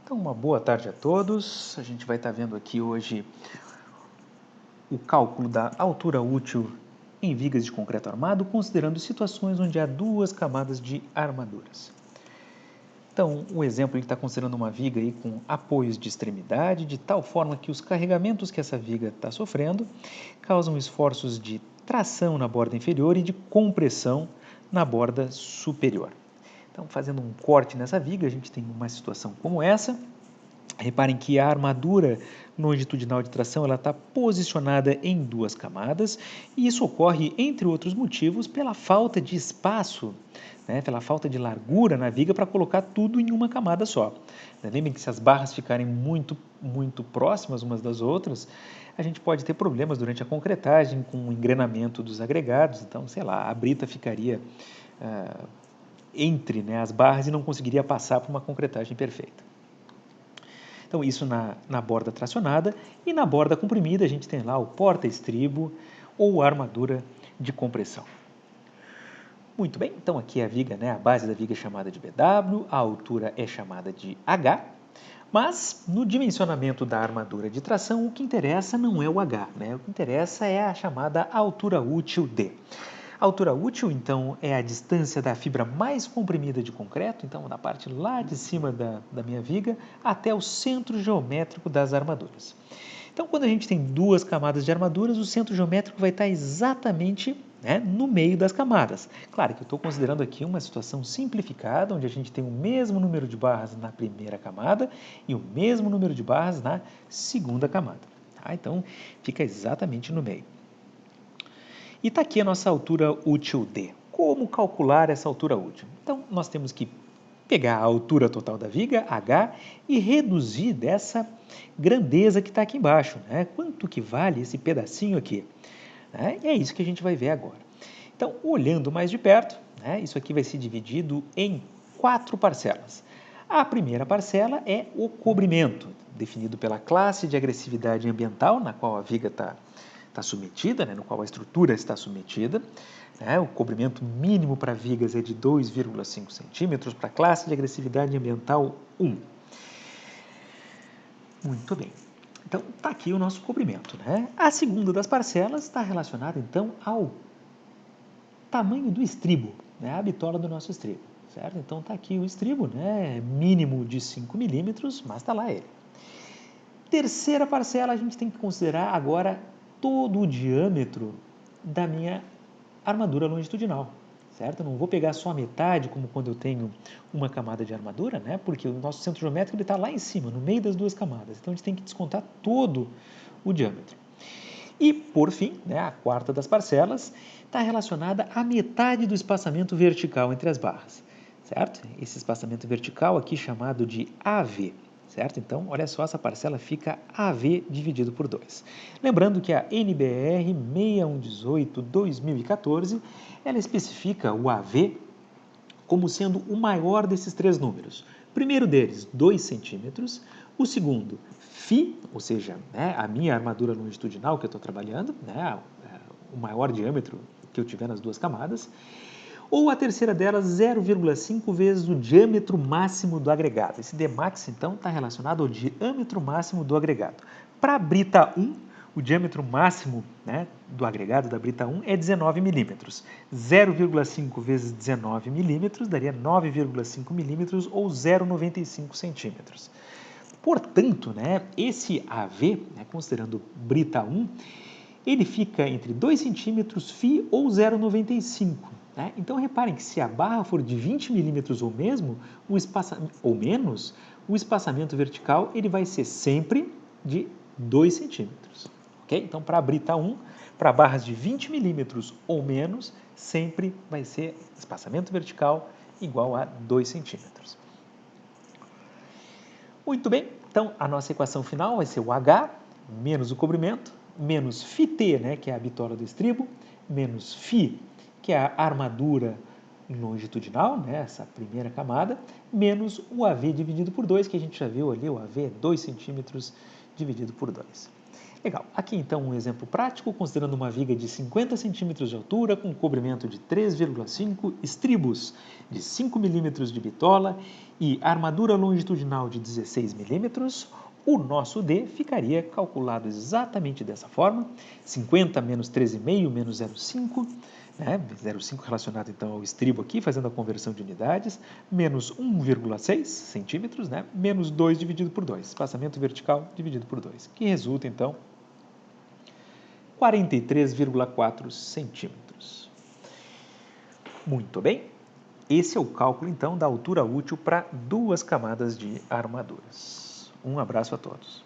Então, uma boa tarde a todos. A gente vai estar vendo aqui hoje o cálculo da altura útil em vigas de concreto armado, considerando situações onde há duas camadas de armaduras. Então, o exemplo está considerando uma viga aí com apoios de extremidade, de tal forma que os carregamentos que essa viga está sofrendo causam esforços de tração na borda inferior e de compressão na borda superior. Então, fazendo um corte nessa viga, a gente tem uma situação como essa. Reparem que a armadura longitudinal de tração está posicionada em duas camadas e isso ocorre, entre outros motivos, pela falta de espaço, pela falta de largura na viga para colocar tudo em uma camada só. Lembrem que se as barras ficarem muito próximas umas das outras, a gente pode ter problemas durante a concretagem com o engrenamento dos agregados. Então, sei lá, a brita ficaria entre as barras e não conseguiria passar por uma concretagem perfeita. Então, isso na borda tracionada, e na borda comprimida a gente tem lá o porta-estribo ou armadura de compressão. Muito bem, então aqui a viga, a base da viga é chamada de BW, a altura é chamada de H, mas no dimensionamento da armadura de tração o que interessa não é o H, o que interessa é a chamada altura útil D. A altura útil, então, é a distância da fibra mais comprimida de concreto, então da parte lá de cima da minha viga, até o centro geométrico das armaduras. Então, quando a gente tem duas camadas de armaduras, o centro geométrico vai estar exatamente no meio das camadas. Claro que eu estou considerando aqui uma situação simplificada, onde a gente tem o mesmo número de barras na primeira camada e o mesmo número de barras na segunda camada. Então, fica exatamente no meio. E está aqui a nossa altura útil D. Como calcular essa altura útil? Então, nós temos que pegar a altura total da viga, H, e reduzir dessa grandeza que está aqui embaixo. Quanto que vale esse pedacinho aqui? E é isso que a gente vai ver agora. Então, olhando mais de perto, isso aqui vai ser dividido em 4 parcelas. A primeira parcela é o cobrimento, definido pela classe de agressividade ambiental, na qual a viga está submetida, no qual a estrutura está submetida. O cobrimento mínimo para vigas é de 2,5 centímetros, para a classe de agressividade ambiental 1. Muito bem. Então, está aqui o nosso cobrimento. A segunda das parcelas está relacionada, então, ao tamanho do estribo, a bitola do nosso estribo. Certo? Então, está aqui o estribo, mínimo de 5 milímetros, mas está lá ele. Terceira parcela, a gente tem que considerar agora todo o diâmetro da minha armadura longitudinal, certo? Eu não vou pegar só a metade, como quando eu tenho uma camada de armadura, porque o nosso centro geométrico está lá em cima, no meio das duas camadas. Então, a gente tem que descontar todo o diâmetro. E, por fim, a quarta das parcelas está relacionada à metade do espaçamento vertical entre as barras, certo? Esse espaçamento vertical aqui chamado de AV. Certo? Então, olha só, essa parcela fica AV dividido por 2. Lembrando que a NBR 6118/2014, ela especifica o AV como sendo o maior desses três números. O primeiro deles, 2 centímetros. O segundo, φ, ou seja, a minha armadura longitudinal que eu estou trabalhando, o maior diâmetro que eu tiver nas duas camadas. Ou a terceira delas, 0,5 vezes o diâmetro máximo do agregado. Esse Dmax, então, está relacionado ao diâmetro máximo do agregado. Para a brita 1, o diâmetro máximo do agregado da brita 1 é 19 milímetros. 0,5 vezes 19 milímetros daria 9,5 milímetros ou 0,95 centímetros. Portanto, esse AV, considerando brita 1, ele fica entre 2 centímetros φ ou 0,95. Então, reparem que se a barra for de 20 milímetros ou menos, o espaçamento vertical ele vai ser sempre de 2 centímetros. Okay? Então, para a brita 1, para barras de 20 milímetros ou menos, sempre vai ser espaçamento vertical igual a 2 centímetros. Muito bem, então a nossa equação final vai ser o H menos o cobrimento, menos φt, que é a bitola do estribo, menos φ, que é a armadura longitudinal, essa primeira camada, menos o AV dividido por 2, que a gente já viu ali, o AV é 2 centímetros dividido por 2. Legal. Aqui então um exemplo prático, considerando uma viga de 50 centímetros de altura com cobrimento de 3,5 estribos de 5 milímetros de bitola e armadura longitudinal de 16 milímetros, o nosso D ficaria calculado exatamente dessa forma, 50 menos 13,5 menos 0,5, né? 0,5 relacionado então ao estribo aqui, fazendo a conversão de unidades, menos 1,6 centímetros, né? Menos 2 dividido por 2, espaçamento vertical dividido por 2, que resulta então 43,4 centímetros. Muito bem, esse é o cálculo então da altura útil para 2 camadas de armaduras. Um abraço a todos.